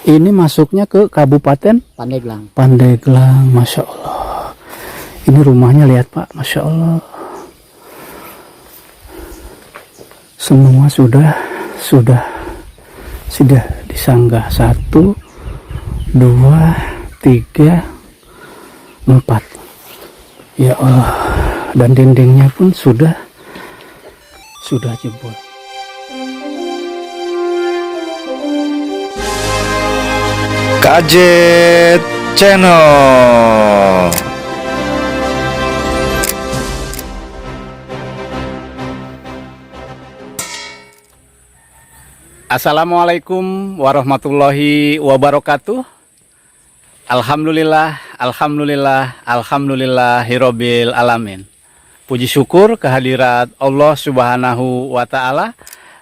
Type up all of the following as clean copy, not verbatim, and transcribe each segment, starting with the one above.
Ini masuknya ke Kabupaten Pandeglang. Pandeglang. Masya Allah. Ini rumahnya, lihat Pak, Masya Allah. Semua sudah disanggah. 1, 2, 3, 4. Ya Allah. Dan dindingnya pun sudah jebol. Gadget Channel. Assalamualaikum warahmatullahi wabarakatuh. Alhamdulillahirobbil alamin. Puji syukur kehadirat Allah Subhanahu wa Ta'ala.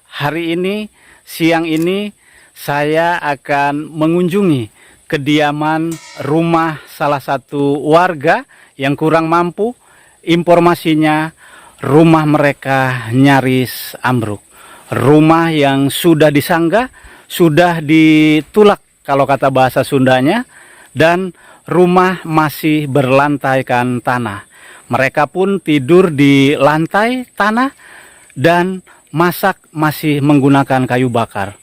Hari ini, siang ini, saya akan mengunjungi kediaman rumah salah satu warga yang kurang mampu. Informasinya, rumah mereka nyaris ambruk. Rumah yang sudah disanggah, sudah ditulak kalau kata bahasa Sundanya, dan rumah masih berlantaikan tanah. Mereka pun tidur di lantai tanah dan masak masih menggunakan kayu bakar.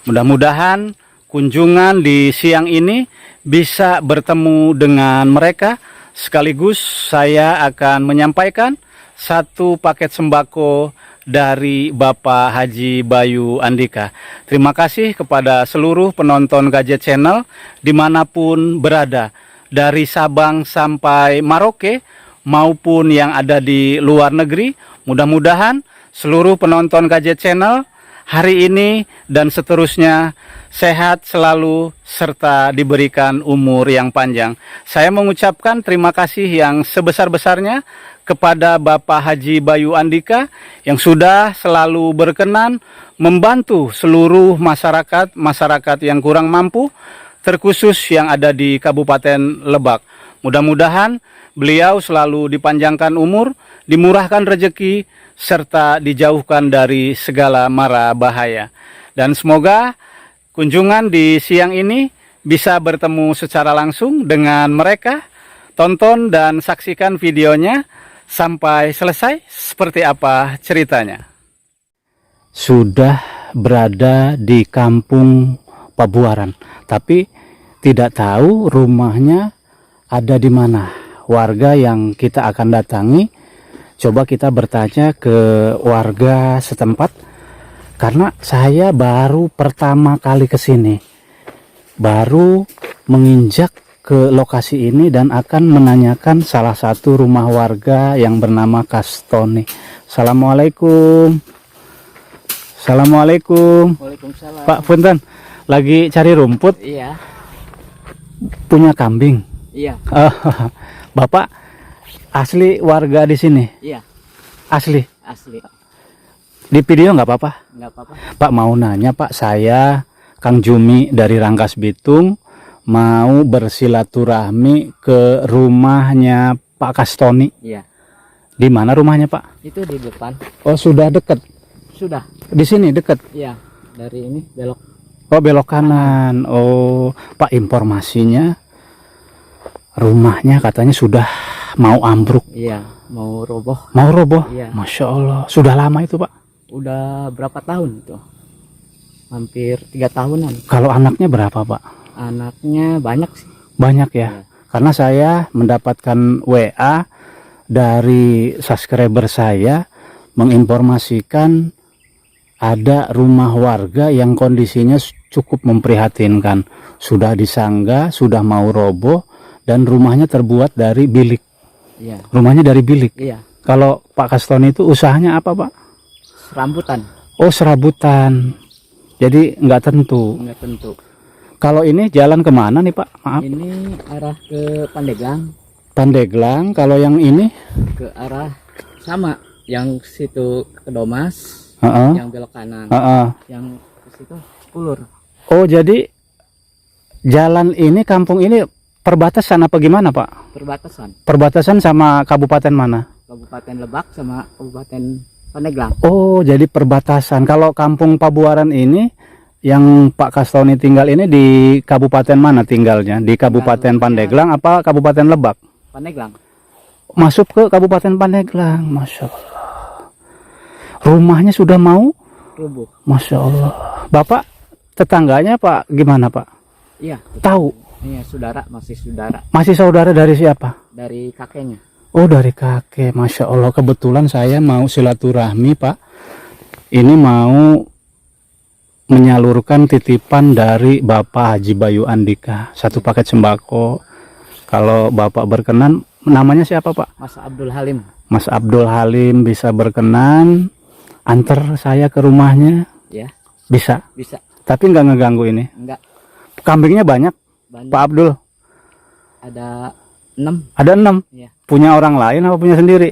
Mudah-mudahan kunjungan di siang ini bisa bertemu dengan mereka. Sekaligus saya akan menyampaikan satu paket sembako dari Bapak Haji Bayu Andika. Terima kasih kepada seluruh penonton Gadget Channel dimanapun berada, dari Sabang sampai Merauke maupun yang ada di luar negeri. Mudah-mudahan seluruh penonton Gadget Channel hari ini dan seterusnya sehat selalu serta diberikan umur yang panjang. Saya mengucapkan terima kasih yang sebesar-besarnya kepada Bapak Haji Bayu Andika yang sudah selalu berkenan membantu seluruh masyarakat yang kurang mampu, terkhusus yang ada di Kabupaten Lebak. Mudah-mudahan beliau selalu dipanjangkan umur, dimurahkan rezeki, serta dijauhkan dari segala mara bahaya. Dan semoga kunjungan di siang ini bisa bertemu secara langsung dengan mereka. Tonton dan saksikan videonya sampai selesai seperti apa ceritanya. Sudah berada di kampung Pabuaran, tapi tidak tahu rumahnya ada di mana. Warga yang kita akan datangi, coba kita bertanya ke warga setempat, karena saya baru pertama kali ke sini, baru menginjak ke lokasi ini dan akan menanyakan salah satu rumah warga yang bernama Kastoni. Assalamualaikum. Assalamualaikum. Waalaikumsalam. Pak Punten, lagi cari rumput? Iya. Punya kambing? Iya. Bapak asli warga di sini? Iya. Asli? Asli. Di video nggak apa-apa? Nggak apa-apa. Pak mau nanya Pak, saya Kang Jumi dari Rangkas Bitung mau bersilaturahmi ke rumahnya Pak Kastoni. Iya. Di mana rumahnya Pak? Itu di depan. Oh sudah dekat? Sudah. Di sini dekat? Iya. Dari ini belok. Oh belok kanan. Oh Pak, informasinya rumahnya katanya sudah mau ambruk. Iya. Mau roboh. Mau roboh? Iya. Masya Allah. Sudah lama itu Pak? Udah berapa tahun itu? Hampir 3 tahunan. Kalau anaknya berapa Pak? Anaknya banyak sih. Banyak ya? Iya. Karena saya mendapatkan WA dari subscriber saya menginformasikan ada rumah warga yang kondisinya cukup memprihatinkan. Sudah disanggah, sudah mau roboh, dan rumahnya terbuat dari bilik. Iya. Rumahnya dari bilik. Iya. Kalau Pak Kastoni itu usahanya apa Pak? Rambutan. Oh serabutan. Jadi nggak tentu. Nggak tentu. Kalau ini jalan kemana nih Pak? Maaf. Ini arah ke Pandeglang. Pandeglang. Kalau yang ini? Ke arah sama. Yang situ ke Domas. Yang belok kanan. Yang ke situ Pulur. Oh jadi jalan ini, kampung ini perbatasan apa gimana Pak? Perbatasan. Perbatasan sama kabupaten mana? Kabupaten Lebak sama Kabupaten Pandeglang. Oh jadi perbatasan. Kalau kampung Pabuaran ini yang Pak Kastoni tinggal ini di kabupaten mana tinggalnya? Di Kabupaten Pandeglang apa Kabupaten Lebak? Pandeglang. Masuk ke Kabupaten Pandeglang. Masya Allah. Rumahnya sudah mau Rubuh. Masya Allah. Bapak tetangganya Pak gimana Pak? Iya. Tahu? Iya, saudara, masih saudara. Masih saudara dari siapa? Dari kakeknya. Oh, dari kakek. Masya Allah. Kebetulan saya mau silaturahmi Pak. Ini mau menyalurkan titipan dari Bapak Haji Bayu Andika. 1 paket sembako. Kalau Bapak berkenan, namanya siapa Pak? Mas Abdul Halim. Mas Abdul Halim bisa berkenan antar saya ke rumahnya? Ya. Bisa. Bisa. Tapi nggak ngeganggu ini. Enggak. Kambingnya banyak, Banyak. Pak Abdul. Ada 6. Ada 6. Iya. Punya orang lain apa punya sendiri?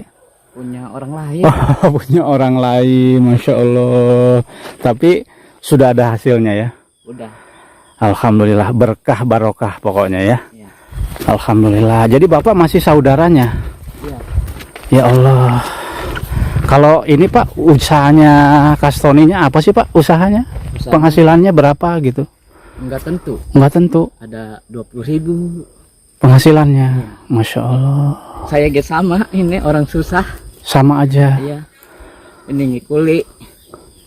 Punya orang lain. Oh, punya orang lain, Masya Allah. Tapi sudah ada hasilnya ya. Udah. Alhamdulillah, berkah barokah pokoknya ya. Iya. Alhamdulillah. Jadi Bapak masih saudaranya? Iya. Ya Allah. Kalau ini Pak, usahanya Kastoninya apa sih Pak usahanya? Usahanya Penghasilannya berapa gitu? enggak tentu. Enggak tentu Ada 20.000. penghasilannya. Masya Allah. Saya ge sama, ini orang susah. Sama aja. Iya. Ini ngikuli.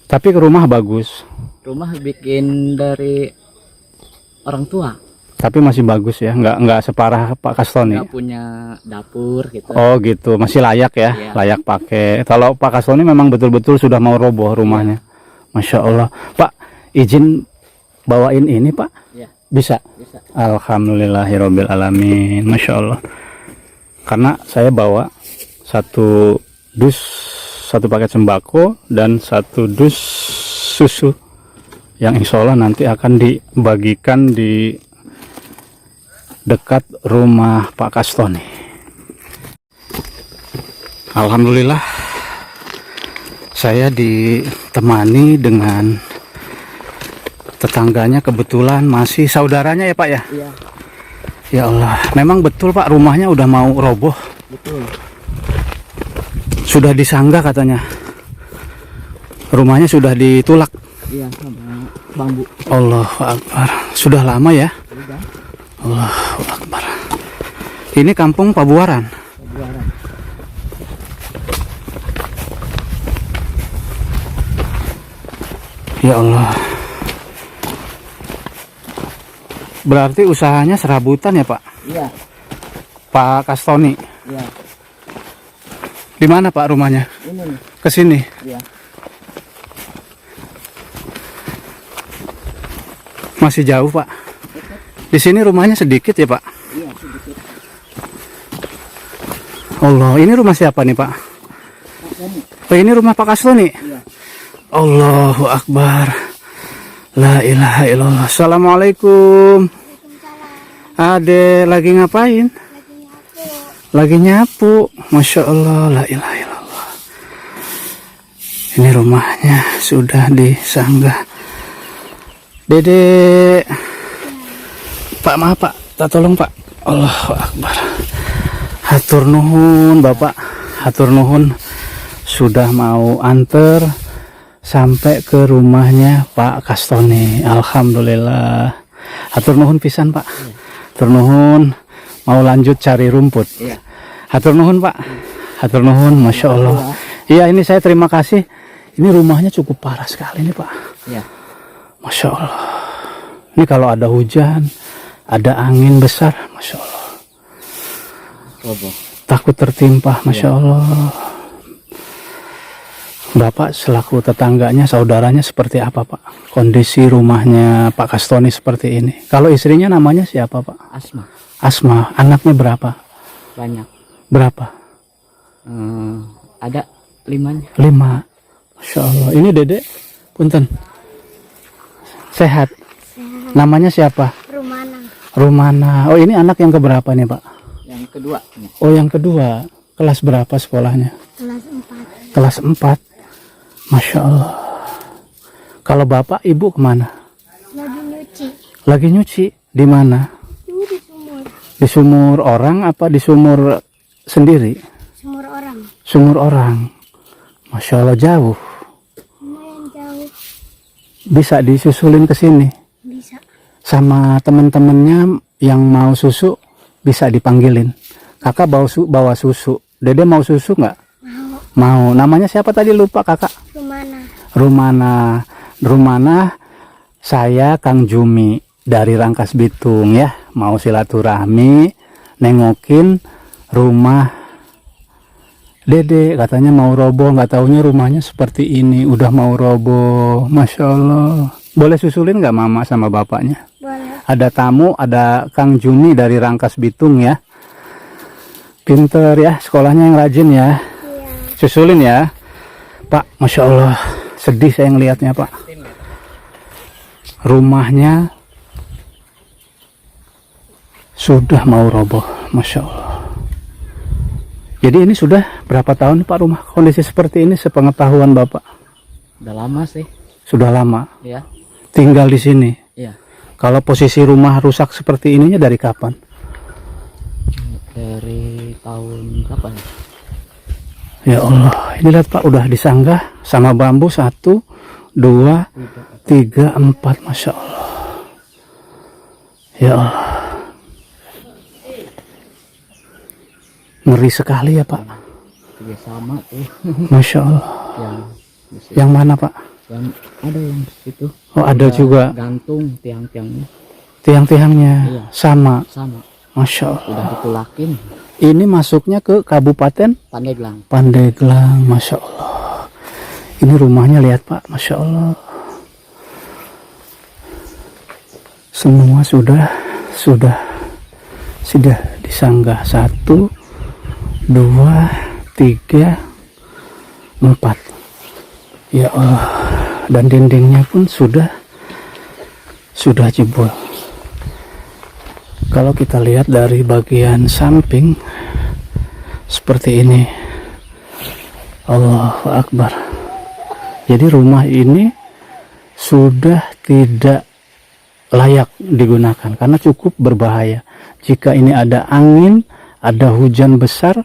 Tapi ke rumah bagus. Rumah bikin dari orang tua. Tapi masih bagus ya, nggak separah Pak Kastoni. Nggak punya dapur gitu. Oh gitu, masih layak ya, Iya. layak pakai. Kalau Pak Kastoni memang betul-betul sudah mau roboh rumahnya. Masya Allah. Pak, izin bawain ini Pak? Iya. Bisa? Bisa. Alhamdulillahirobbil alamin. Masya Allah. Karena saya bawa 1 dus, 1 paket sembako dan 1 dus susu yang insya Allah nanti akan dibagikan di dekat rumah Pak Kastoni. Alhamdulillah saya ditemani dengan tetangganya, kebetulan masih saudaranya ya Pak ya. Iya. Ya Allah, memang betul Pak rumahnya udah mau roboh. Betul. Sudah disanggah katanya. Rumahnya sudah ditulak. Iya, sama bambu. Allahu Akbar. Sudah lama ya? Udah. Allahu Akbar. Ini kampung Pabuaran. Pabuaran. Ya Allah. Berarti usahanya serabutan ya Pak? Iya. Pak Kastoni. Iya. Di mana Pak rumahnya? Ini nih. Ke sini. Iya. Masih jauh Pak. Di sini rumahnya sedikit ya Pak? Iya, sedikit. Allah, ini rumah siapa nih Pak? Oh, ini rumah Pak Kastoni? Iya. Allahu Akbar. La ilaha illallah. Assalamualaikum. Ade lagi ngapain? Lagi nyapu. Masya Allah. La ilaha illallah. Ini rumahnya sudah disanggah. Dede. Pak, maaf Pak. Tak tolong Pak. Allahu Akbar. Hatur nuhun Bapak. Hatur nuhun. Sudah mau anter sampai ke rumahnya Pak Kastoni. Alhamdulillah. Hatur nuhun pisan Pak. Hatur nuhun. Mau lanjut cari rumput. Iya. Hatur nuhun Pak. Hatur nuhun. Masya Allah. Iya, ini saya terima kasih. Ini rumahnya cukup parah sekali nih Pak. Iya. Masya Allah. Ini kalau ada hujan, ada angin besar, Masya Allah. Roboh. Takut tertimpa, Masya Allah. Bapak selaku tetangganya, saudaranya seperti apa Pak? Kondisi rumahnya Pak Kastoni seperti ini. Kalau istrinya namanya siapa Pak? Asma. Asma. Anaknya berapa? Banyak. Berapa? Ada 5. 5. Masya Allah. Ini Dedek, punten. Sehat. Namanya siapa? Rumana. Rumana. Oh, ini anak yang keberapa nih Pak? Yang kedua. Oh, yang kedua. Kelas berapa sekolahnya? Kelas 4. Kelas 4. Masya Allah. Kalau bapak ibu kemana? Lagi nyuci. Lagi nyuci. Di mana? Ini di sumur. Di sumur orang apa di sumur sendiri? Sumur orang. Sumur orang. Masya Allah, jauh. Lumayan jauh. Bisa disusulin ke sini. Bisa. Sama temen-temennya yang mau susu bisa dipanggilin. Kakak bawa susu. Dede mau susu nggak? Mau. Mau. Namanya siapa tadi, lupa kakak? Rumana. Rumana. Saya Kang Jumi dari Rangkas Bitung ya. Mau silaturahmi, nengokin rumah Dede, katanya mau roboh, nggak taunya rumahnya seperti ini, udah mau roboh. Masya Allah. Boleh susulin nggak mama sama bapaknya? Boleh. Ada tamu, ada Kang Juni dari Rangkas Bitung ya. Pinter ya, sekolahnya yang rajin ya. Iya. Susulin ya. Pak, Masya Allah, sedih saya ngelihatnya Pak. Rumahnya sudah mau roboh, Masya Allah. Jadi ini sudah berapa tahun Pak rumah kondisi seperti ini, sepengetahuan Bapak? Udah lama sih. Sudah lama Ya. tinggal di sini. Iya. Kalau posisi rumah rusak seperti ininya dari kapan? Dari tahun kapan? Ya Allah, ini lihat Pak, udah disanggah sama bambu 1, 2, 3, 4, Masya Allah. Ya Allah, ngeri sekali ya Pak. Juga sama tuh. Masya Allah. Yang mana Pak? Yang ada yang di situ. Oh ada Udah juga gantung tiang-tiangnya. tiang-tiangnya Iya. sama. Sama. Masya Allah. Udah ditulakin. Ini masuknya ke Kabupaten Pandeglang. Pandeglang. Masya Allah. Ini rumahnya lihat Pak, Masya Allah. Semua sudah disanggah 1, 2, 3, 4. Ya Allah, dan dindingnya pun sudah jebol. Kalau kita lihat dari bagian samping seperti ini, Allahu Akbar. Jadi rumah ini sudah tidak layak digunakan karena cukup berbahaya. Jika ini ada angin, ada hujan besar,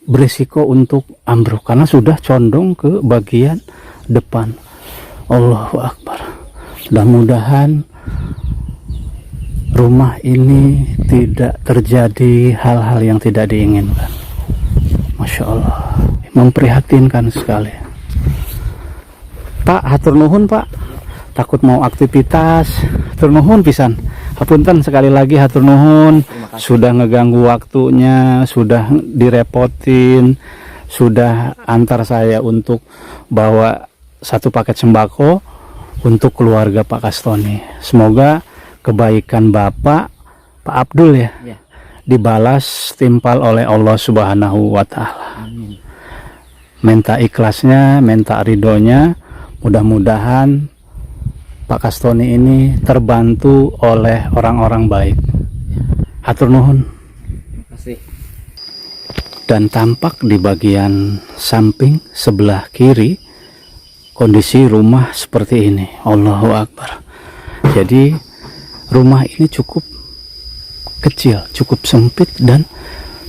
berisiko untuk ambruk karena sudah condong ke bagian depan. Allahu Akbar. Mudah-mudahan rumah ini tidak terjadi hal-hal yang tidak diinginkan. Masya Allah, memprihatinkan sekali. Pak, hatur nuhun Pak, takut mau aktivitas, hatur nuhun pisan. Hapunten sekali lagi, hatur nuhun, sudah ngeganggu waktunya, sudah direpotin, sudah antar saya untuk bawa 1 paket sembako untuk keluarga Pak Kastoni. Semoga kebaikan Bapak, Pak Abdul ya, dibalas timpal oleh Allah Subhanahu wa Ta'ala. Amin. Minta ikhlasnya, minta ridhonya, mudah-mudahan Pak Kastoni ini terbantu oleh orang-orang baik. Hatur nuhun. Terima kasih. Dan tampak di bagian samping sebelah kiri kondisi rumah seperti ini. Allahu Akbar. Jadi rumah ini cukup kecil, cukup sempit dan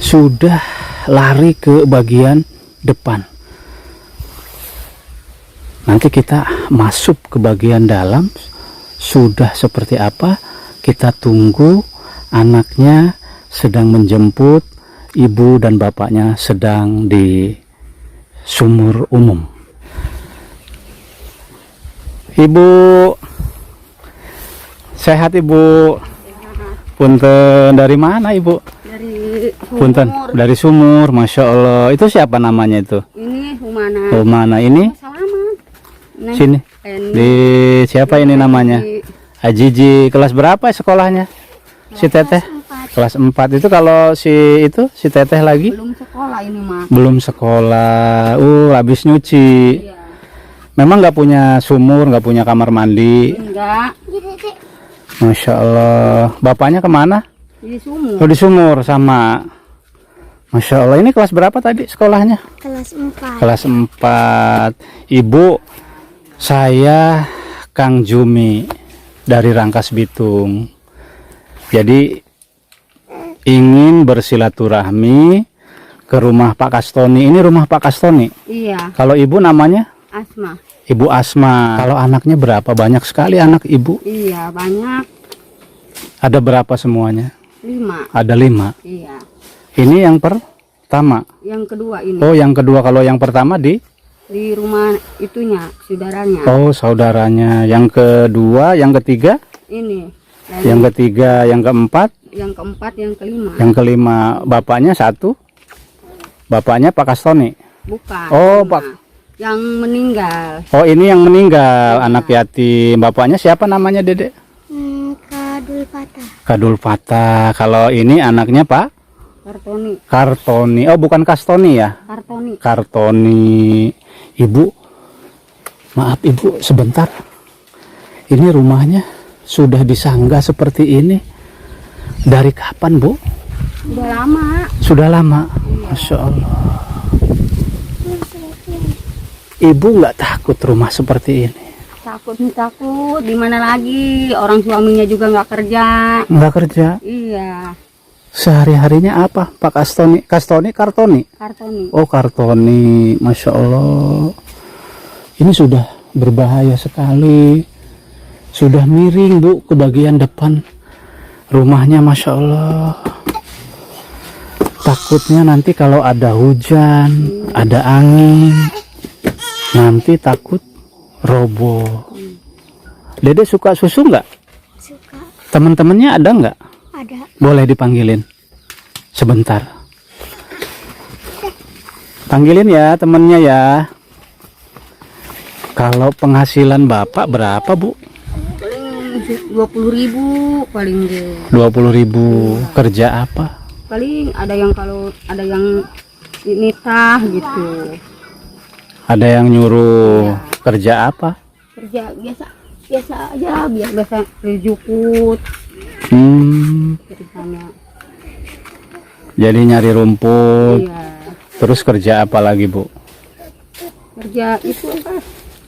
sudah lari ke bagian depan. Nanti kita masuk ke bagian dalam sudah seperti apa, kita tunggu. Anaknya sedang menjemput, ibu dan bapaknya sedang di sumur umum. Ibu sehat Ibu? Punten, dari mana Ibu? Dari Punten, dari sumur. Masya Allah. Itu siapa namanya itu? ini Humana. Mana ini? Salaman. Nah, Sini. Di siapa ini namanya? Ajiji. Kelas berapa sekolahnya? Si Teteh? Kelas 4. Itu kalau si Teteh lagi? belum sekolah ini mah. Belum sekolah. Habis nyuci. Iya. Memang nggak punya sumur, nggak punya kamar mandi. Enggak. Masya Allah. Bapaknya kemana? Di sumur. Oh, di sumur sama. Masya Allah. Ini kelas berapa tadi sekolahnya? Kelas 4. Kelas 4. Ibu, saya Kang Jumi dari Rangkas Bitung. Jadi ingin bersilaturahmi ke rumah Pak Kastoni. Ini rumah Pak Kastoni. Iya. Kalau ibu namanya? Asma. Ibu Asma. Kalau anaknya berapa? Banyak sekali anak ibu. Iya, banyak. Ada berapa semuanya? 5. Ada 5. Iya. Ini yang pertama. Yang kedua ini. Oh, yang kedua. Kalau yang pertama di Rumah itunya, saudaranya. Oh, saudaranya. Yang kedua, yang ketiga? Ini. Dan Yang ketiga, yang keempat? yang keempat, yang kelima. Yang kelima. Bapaknya satu? Bapaknya Pak Kastoni? Bukan. Oh, lima. Pak. Yang meninggal. Oh, ini yang meninggal, anak yatim. Bapaknya siapa namanya, Dedek? Kadul patah. Kadul Patah. Kalau ini anaknya Pak Kartoni. Kartoni. Oh, bukan Kastoni ya? Kartoni. Kartoni. Ibu, maaf Ibu, sebentar. Ini rumahnya sudah disanggah seperti ini. Dari kapan, Bu? Udah lama. Sudah lama. Masya Allah. Ibu nggak takut rumah seperti ini? Takut nih, takut. Di mana lagi? Orang suaminya juga nggak kerja. Nggak kerja. Iya. Sehari-harinya apa, Pak Kastoni? Kastoni, Kartoni? Kartoni. Oh, Kartoni. Masya Allah. Ini sudah berbahaya sekali. Sudah miring, Bu, ke bagian depan rumahnya. Masya Allah. Takutnya nanti kalau ada hujan, ada angin, nanti takut roboh. Dede suka susu nggak? Suka. Teman-temannya ada nggak? Ada. Boleh dipanggilin sebentar. Panggilin ya temennya ya. Kalau penghasilan Bapak berapa, Bu? Paling 20.000 paling deh. 20.000. Kerja apa? Paling ada yang kalau ada yang nitah gitu. Ada yang nyuruh kerja apa? Kerja biasa biasa aja, biasa jukut ceritanya. Jadi nyari rumput. Iya. Terus kerja apa lagi, Bu? Kerja itu apa?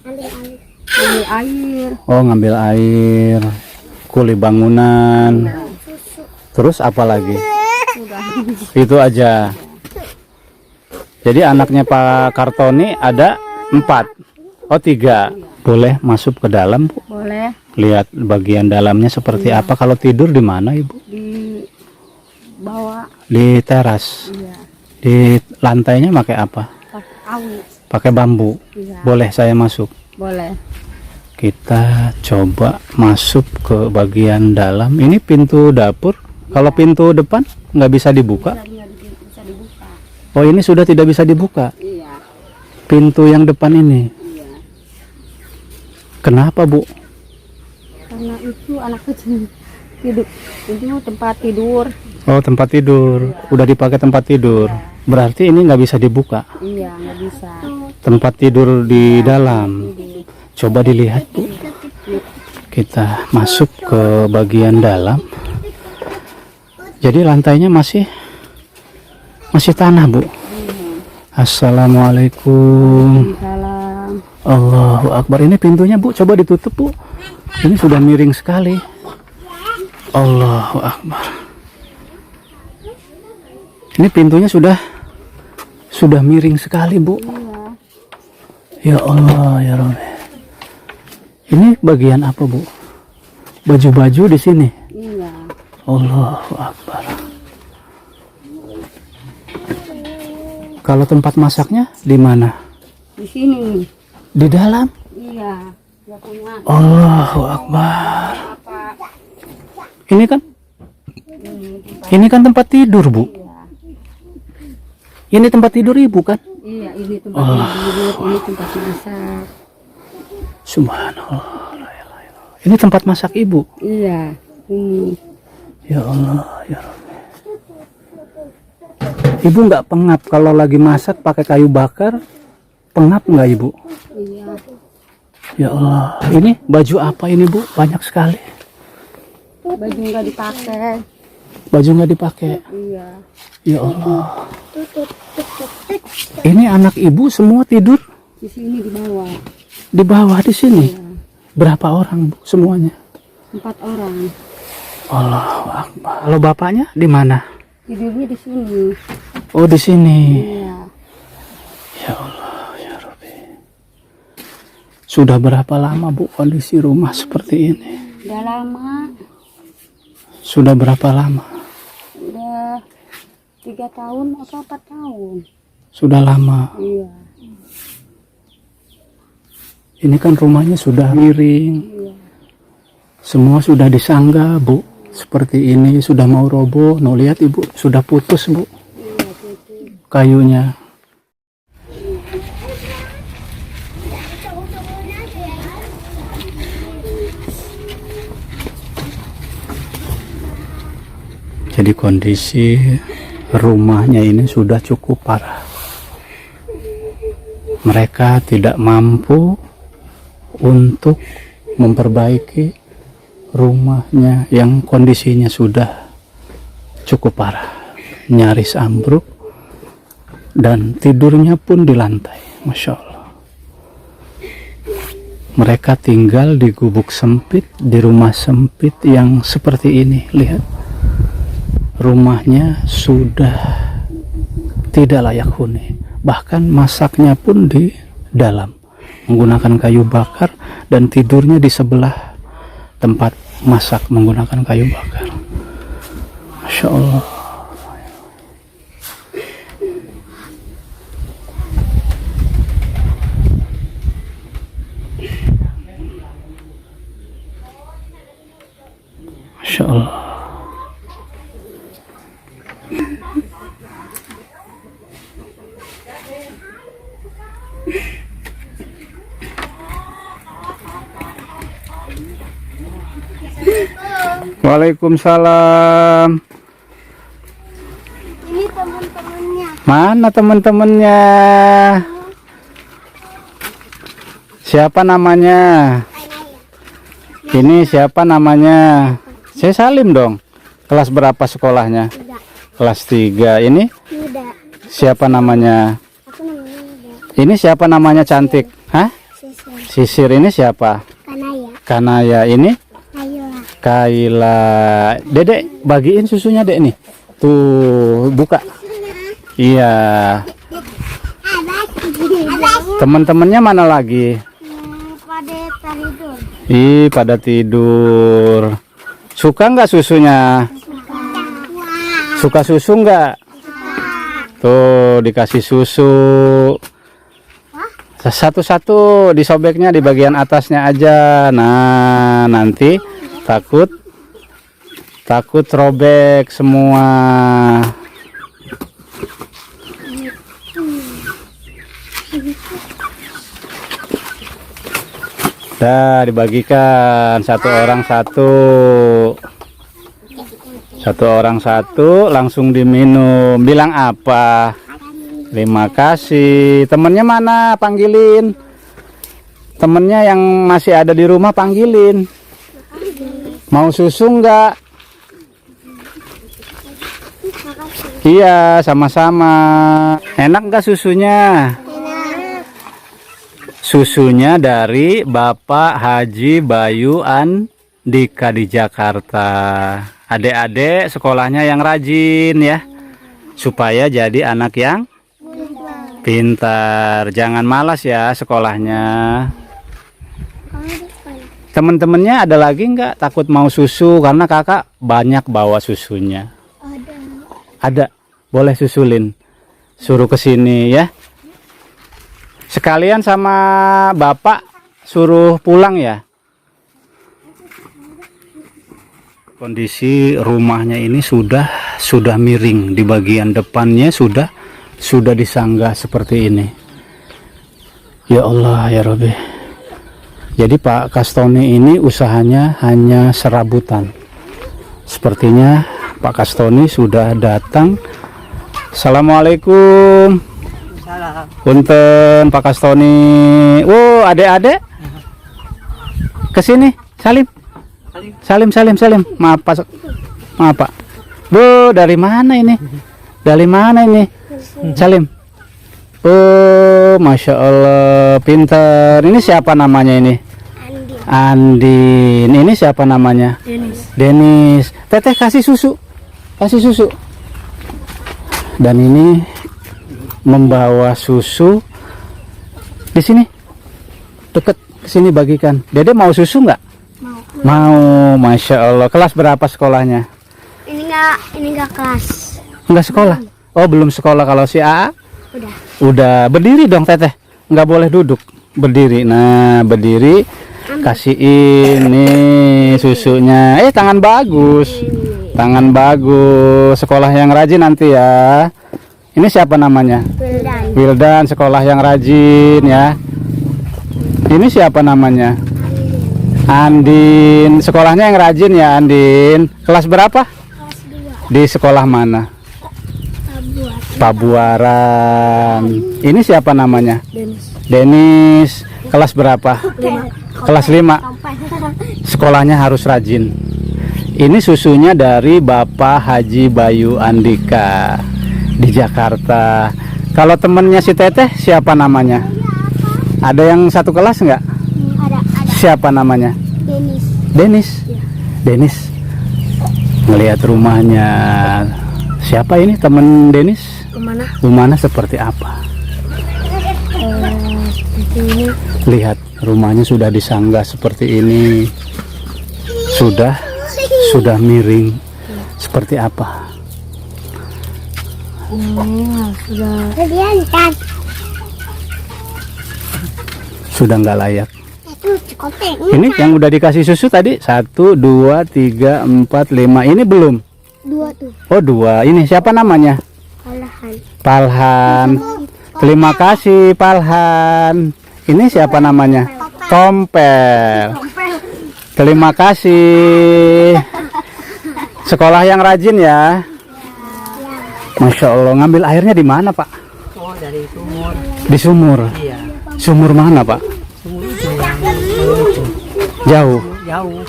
Ambil air. Oh, ngambil air. Kuli bangunan. Terus apa lagi? Udah. Itu aja. Jadi anaknya Pak Kartoni ada 4. Oh, 3. Boleh masuk ke dalam, Bu? Boleh Lihat bagian dalamnya seperti apa. Kalau tidur di mana, Ibu? di bawah. Di teras. Iya. Di lantainya pakai apa? Pakai awi. Pakai bambu. Iya. Boleh saya masuk? Boleh. Kita coba masuk ke bagian dalam. Ini pintu dapur. Kalau pintu depan nggak bisa dibuka. Bisa dibuka. Oh, ini sudah tidak bisa dibuka. Iya. Pintu yang depan ini. Iya. Kenapa, Bu? Karena itu anak kecil hidup. Itu tempat tidur. Oh, tempat tidur. Udah dipakai tempat tidur. Berarti ini nggak bisa dibuka. Iya, nggak bisa. Tempat tidur di dalam. Coba dilihat, Bu. Kita masuk ke bagian dalam. Jadi lantainya masih tanah, Bu. Assalamualaikum. Salam. Allahu Akbar. Ini pintunya, Bu, coba ditutup, Bu. Ini sudah miring sekali. Allahu Akbar. Ini pintunya sudah miring sekali, Bu. Ya Allah, ya Rabbi. Ini bagian apa, Bu? Baju-baju di sini. Iya. Allahu Akbar. Kalau tempat masaknya di mana? Di sini. Di dalam? Iya. Dia punya Allahu Akbar. apa? Ini kan tempat tidur, Bu. Ini tempat tidur Ibu kan? Iya, ini tempat tidur, ini tempat masak. Subhanallah. La ilaha illallah. Ini tempat masak Ibu. Iya. Ini. Ya Allah, ya Rabbi. Ibu nggak pengap kalau lagi masak pakai kayu bakar? Pengap nggak, Ibu? Iya. Ya Allah. Ini baju apa ini, Bu? Banyak sekali. Baju nggak dipakai. Baju nggak dipakai. Iya. Ya Allah. Ini anak Ibu semua tidur Di sini di bawah. di bawah di sini. Berapa orang, Bu, semuanya? 4 orang. Allahu Akbar. Kalau bapaknya di mana? Tidurnya di sini. Oh, di sini. Iya. Ya Allah, ya Rabbi. Sudah berapa lama Bu kondisi rumah seperti ini? Udah lama, Sudah berapa lama? udah 3 tahun atau 4 tahun. Sudah lama. Iya, Ini kan rumahnya sudah miring. iya. Semua sudah disanggah Bu. Seperti ini sudah mau roboh. No, lihat Ibu, sudah putus Bu kayunya. Jadi kondisi rumahnya ini sudah cukup parah. Mereka tidak mampu untuk memperbaiki rumahnya yang kondisinya sudah cukup parah, nyaris ambruk, dan tidurnya pun di lantai. Masya Allah. Mereka tinggal di gubuk sempit, di rumah sempit yang seperti ini. Lihat, rumahnya sudah tidak layak huni, bahkan masaknya pun di dalam menggunakan kayu bakar, dan tidurnya di sebelah tempat masak menggunakan kayu bakar. Masya Allah. Masya Allah. Waalaikumsalam. Ini teman-temannya. Mana teman-temannya? Siapa namanya? Ini siapa namanya? Saya Salim dong. Kelas berapa sekolahnya? Yuda. Kelas 3. Ini Yuda. siapa namanya? Aku namanya Yuda. Ini siapa namanya cantik? Hah? Sisir. Sisir ini siapa? Kanaya. Kanaya. Ini Ayulah. Kaila. Dedek bagiin susunya dek nih. Tuh, buka. Iya. Teman-temannya mana lagi? Pada tidur. Ih, pada tidur. Suka nggak susunya? Suka susu nggak? Tuh, dikasih susu. Satu-satu disobeknya di bagian atasnya aja. Nah, nanti takut robek semua. Dah dibagikan satu orang satu langsung diminum. Bilang apa? Terima kasih. Temennya mana? Panggilin. Temennya yang masih ada di rumah panggilin. Mau susu enggak? Iya, sama-sama. Enak enggak susunya? Susunya dari Bapak Haji Bayu Andika di Jakarta. Adik-adik sekolahnya yang rajin ya, supaya jadi anak yang pintar. Jangan malas ya sekolahnya. Teman-temannya ada lagi nggak takut mau susu? Karena kakak banyak bawa susunya. Ada. Boleh susulin. Suruh ke sini ya. Sekalian sama bapak suruh pulang ya. Kondisi rumahnya ini sudah miring, di bagian depannya sudah disanggah seperti ini. Ya Allah ya Rabbi. Jadi Pak Kastoni ini usahanya hanya serabutan. Sepertinya Pak Kastoni sudah datang. Assalamualaikum. Punten Pak Kastoni. Oh, adik-adik. Kesini, Salim. Salim. Maaf Pak. Bu, dari mana ini? Dari mana ini? Salim. Oh, Masya Allah, pintar. Ini siapa namanya ini? Andin. Ini siapa namanya? Denis. Teteh kasih susu. Dan ini membawa susu di sini, deket. Kesini bagikan. Dede mau susu nggak? Mau. Masya Allah. Kelas berapa sekolahnya? Ini enggak kelas. Enggak sekolah. Oh, belum sekolah. Kalau si AA? Udah. Udah. Berdiri dong Teteh. Nggak boleh duduk. Berdiri. Nah, berdiri. Kasihin nih susunya. Tangan bagus. Tangan bagus. Sekolah yang rajin nanti ya. Ini siapa namanya? Wildan. Wildan, sekolah yang rajin ya. Ini siapa namanya? Andin, sekolahnya yang rajin ya Andin. Kelas berapa? Kelas 2. Di sekolah mana? Pabuaran. Ini siapa namanya? Denis. Kelas berapa? Kelas 5. Sekolahnya harus rajin. Ini susunya dari Bapak Haji Bayu Andika di Jakarta. Kalau temennya si Teteh siapa namanya? Ada yang satu kelas nggak? Ada. Siapa namanya? Denis. Denis. Melihat rumahnya. Siapa ini temen Denis? Kemana? Rumahnya seperti apa? Seperti ini. Lihat rumahnya sudah disanggah seperti ini. Sudah miring. Seperti apa? Sudah nggak layak. Ini yang udah dikasih susu tadi 1, 2, 3, 4, 5. Ini belum? 2 tuh. Oh 2. Ini siapa namanya? Palhan. Terima kasih Palhan. Ini siapa namanya? Tompel. Terima kasih. Sekolah yang rajin ya. Masya Allah. Ngambil airnya di mana Pak? Oh, dari sumur. Di sumur. Iya. Sumur mana Pak? Sumur itu yang Jauh. jauh.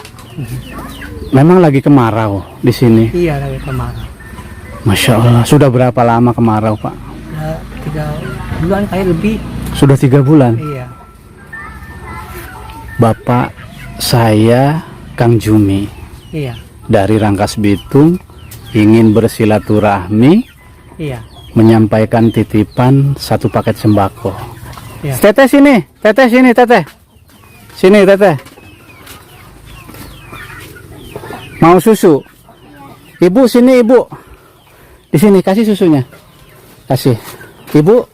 Memang lagi kemarau di sini. Iya, dari kemarau. Masya Allah. Sudah berapa lama kemarau Pak? Ya, 3 bulan kayak lebih. Sudah 3 bulan. Iya. Bapak saya Kang Jumi Iya. dari Rangkas Bitung ingin bersilaturahmi Iya. menyampaikan titipan 1 paket sembako. Iya. Teteh sini, Teteh sini, Teteh. Sini, Teteh. Mau susu? Ibu sini, Ibu. Di sini kasih susunya. Kasih. Ibu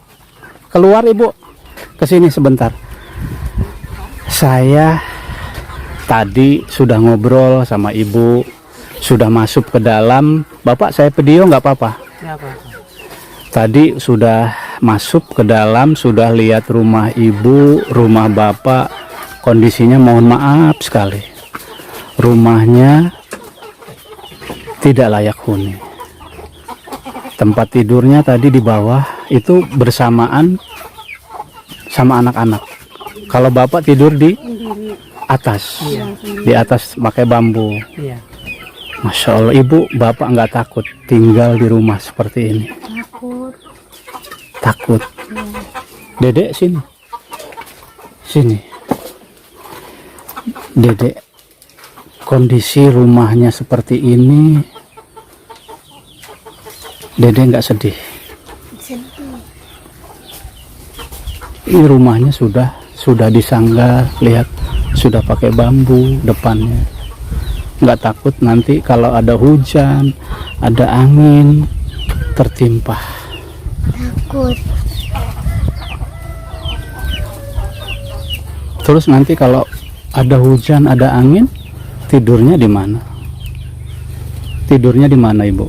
keluar, Ibu. Ke sini sebentar. Saya tadi sudah ngobrol sama Ibu, sudah masuk ke dalam. Bapak saya video nggak apa-apa? Nggak apa-apa. Tadi sudah masuk ke dalam, sudah lihat rumah Ibu, rumah Bapak. Kondisinya mohon maaf sekali. Rumahnya tidak layak huni. Tempat tidurnya tadi di bawah itu bersamaan sama anak-anak. Kalau Bapak tidur di atas, di atas pakai bambu. Iya. Masya Allah, Ibu, Bapak nggak takut tinggal di rumah seperti ini? Takut. Dedek sini. Sini. Dedek, kondisi rumahnya seperti ini, Dedek nggak sedih? Ini rumahnya sudah disanggah, lihat sudah pakai bambu depannya. Nggak takut nanti kalau ada hujan, ada angin tertimpa? Takut. Terus nanti kalau ada hujan, ada angin, tidurnya di mana? Tidurnya di mana, Ibu?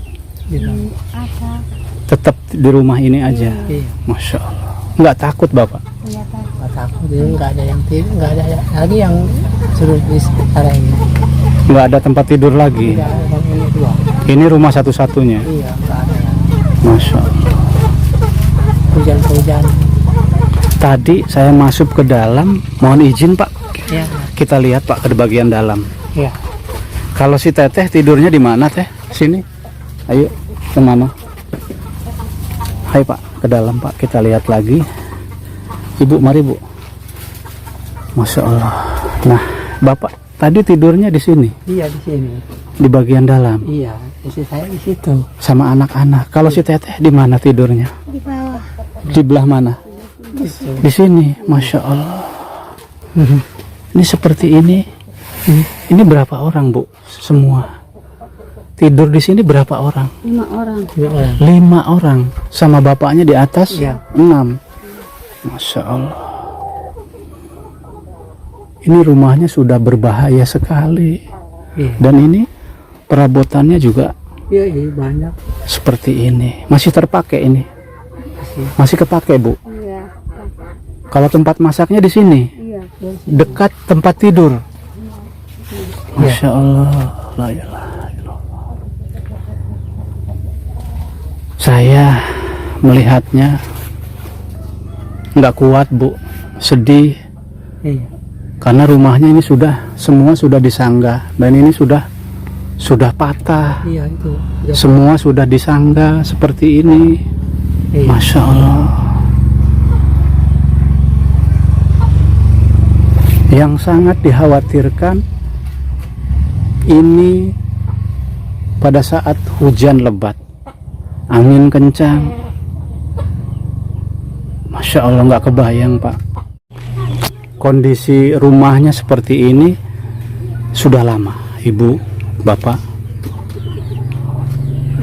Tetap di rumah ini aja. Iya. Masya Allah. Nggak takut Bapak? Nggak takut, nggak ada yang tidur, nggak ada lagi yang suruh di sekitar ini. Nggak ada tempat tidur lagi? Nggak ada yang ini dua. Ini rumah satu-satunya? Iya, nggak ada yang Masya Allah. hujan-hujan. Tadi saya masuk ke dalam, mohon izin Pak. Iya. Kita lihat Pak ke bagian dalam. Iya. Kalau si Teteh tidurnya di mana Teh? Sini. Ayo kemana? Hai Pak, ke dalam Pak. Kita lihat lagi. Ibu, mari Bu. Masya Allah. Nah, Bapak tadi tidurnya di sini, Iya, di sini. di bagian dalam, Iya, istri saya di situ. sama anak-anak. Kalau si Teteh di mana tidurnya? Di bawah. Di belah mana? Di situ. Di sini. Masya Allah. Ini seperti ini. Ini berapa orang, Bu? Semua tidur di sini berapa orang? 5 orang. 5 orang. Sama bapaknya di atas? Iya. 6. Masya Allah. Ini rumahnya sudah berbahaya sekali. Iya. Dan ini perabotannya juga Iya, banyak. seperti ini. Masih terpakai ini? Masih kepake, Bu? Iya. Kalau tempat masaknya di sini? Iya. Dekat tempat tidur? Masya Allah. La ilaha illallah. Saya melihatnya nggak kuat, Bu. Sedih. Iya. Karena rumahnya ini semua sudah disanggah. Dan ini sudah patah. Iya itu. Semua sudah disanggah seperti ini. Iya. Masya Allah. Yang sangat dikhawatirkan ini pada saat hujan lebat, angin kencang. Masya Allah, nggak kebayang, Pak. Kondisi rumahnya seperti ini sudah lama, Ibu, Bapak.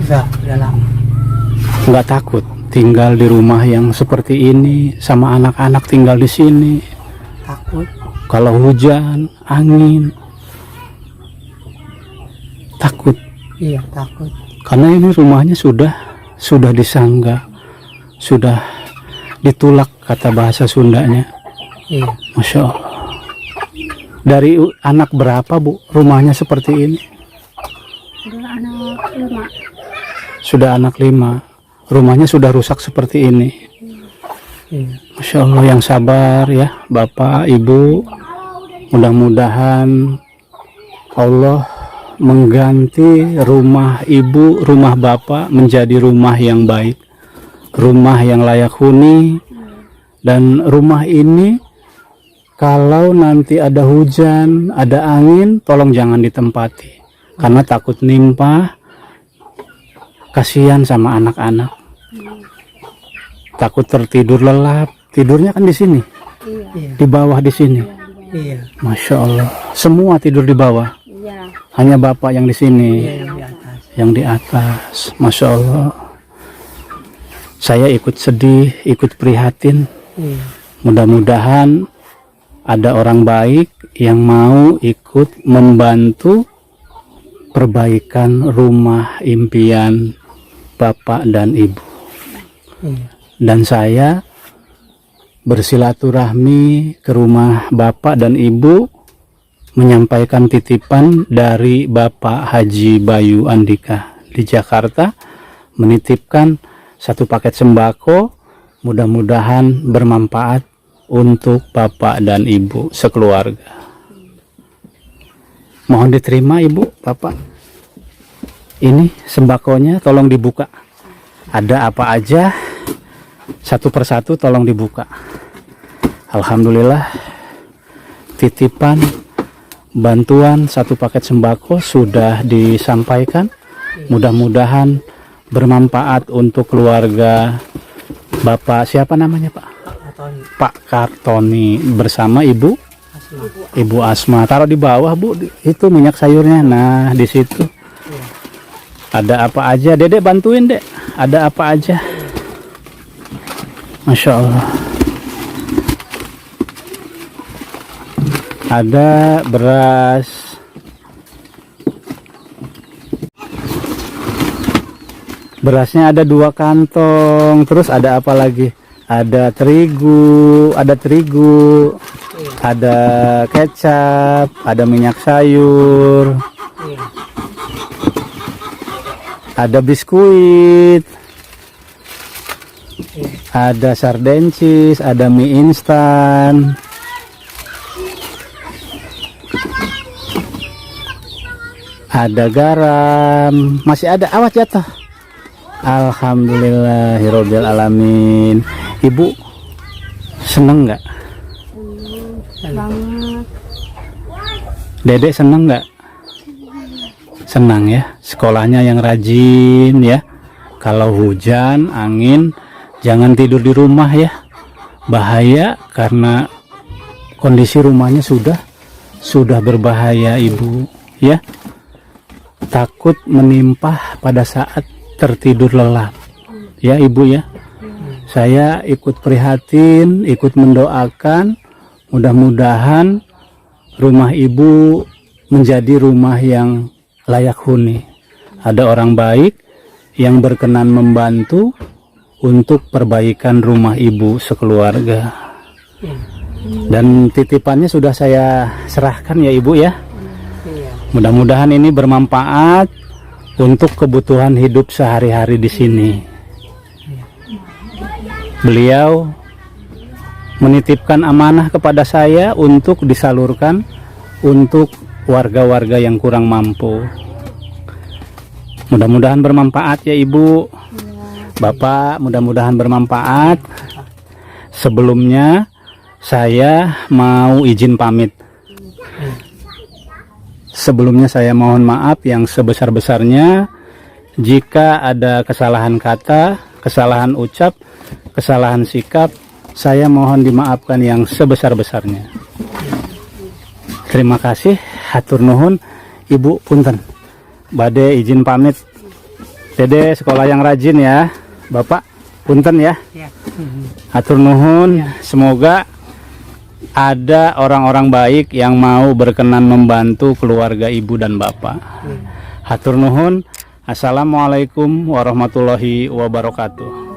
Udah lama. Nggak takut tinggal di rumah yang seperti ini, sama anak-anak tinggal di sini? Takut. Kalau hujan, angin, takut. Iya, takut. Karena ini rumahnya sudah disanggah, sudah ditulak, kata bahasa Sundanya. Iya. Masya Allah. Dari anak berapa, Bu, rumahnya seperti ini? Udah anak 5. Sudah anak 5. Rumahnya sudah rusak seperti ini. Iya. Masya Allah, yang sabar ya Bapak, Ibu. Mudah-mudahan Allah mengganti rumah Ibu, rumah Bapak menjadi rumah yang baik, rumah yang layak huni. Dan rumah ini kalau nanti ada hujan, ada angin, tolong jangan ditempati, karena takut nimpa. Kasihan sama anak-anak, takut tertidur lelap. Tidurnya kan di sini, Iya. di bawah di sini. Iya. Masya Allah, semua tidur di bawah, Iya. hanya Bapak yang di sini, Iya, yang di atas. yang di atas. Masya Allah, saya ikut sedih, ikut prihatin. Iya. Mudah-mudahan ada orang baik yang mau ikut membantu perbaikan rumah impian Bapak dan Ibu. Iya. Dan saya bersilaturahmi ke rumah Bapak dan Ibu, menyampaikan titipan dari Bapak Haji Bayu Andika di Jakarta, menitipkan 1 paket sembako. Mudah-mudahan bermanfaat untuk Bapak dan Ibu sekeluarga. Mohon diterima, Ibu, Bapak. Ini sembakonya, tolong dibuka. Ada apa aja, satu persatu tolong dibuka. Alhamdulillah, titipan bantuan 1 paket sembako sudah disampaikan. Mudah-mudahan bermanfaat untuk keluarga Bapak, siapa namanya, Pak? Pak Kartoni bersama Ibu Asma. Taruh di bawah, Bu, itu minyak sayurnya. Nah, di situ ada apa aja, Dedek bantuin, Dek. Ada apa aja? Masya Allah. Ada beras, berasnya ada 2 kantong. Terus ada apa lagi? Ada terigu, ada kecap, ada minyak sayur, ada biskuit, ada sardencis, ada mie instan, ada garam, masih ada, awas jatuh. Alhamdulillahirobbil alamin. Ibu seneng nggak? Banget. Dedek seneng nggak? Senang ya, sekolahnya yang rajin ya. Kalau hujan, angin, jangan tidur di rumah ya. Bahaya karena kondisi rumahnya sudah berbahaya Ibu, ya. Takut menimpa pada saat tertidur lelap, ya Ibu ya. Saya ikut prihatin, ikut mendoakan, mudah-mudahan rumah Ibu menjadi rumah yang layak huni. Ada orang baik yang berkenan membantu untuk perbaikan rumah Ibu sekeluarga. Dan titipannya sudah saya serahkan ya Ibu ya. Mudah-mudahan ini bermanfaat untuk kebutuhan hidup sehari-hari di sini. Beliau menitipkan amanah kepada saya untuk disalurkan untuk warga-warga yang kurang mampu. Mudah-mudahan bermanfaat ya Ibu. Bapak, mudah-mudahan bermanfaat. Sebelumnya saya mau izin pamit. Sebelumnya saya mohon maaf yang sebesar-besarnya jika ada kesalahan kata, kesalahan ucap, kesalahan sikap. Saya mohon dimaafkan yang sebesar-besarnya. Terima kasih, hatur nuhun. Ibu punten, bade izin pamit. Dede sekolah yang rajin ya. Bapak punten ya. Hatur nuhun. Semoga ada orang-orang baik yang mau berkenan membantu keluarga Ibu dan Bapak. Hatur nuhun. Assalamualaikum warahmatullahi wabarakatuh.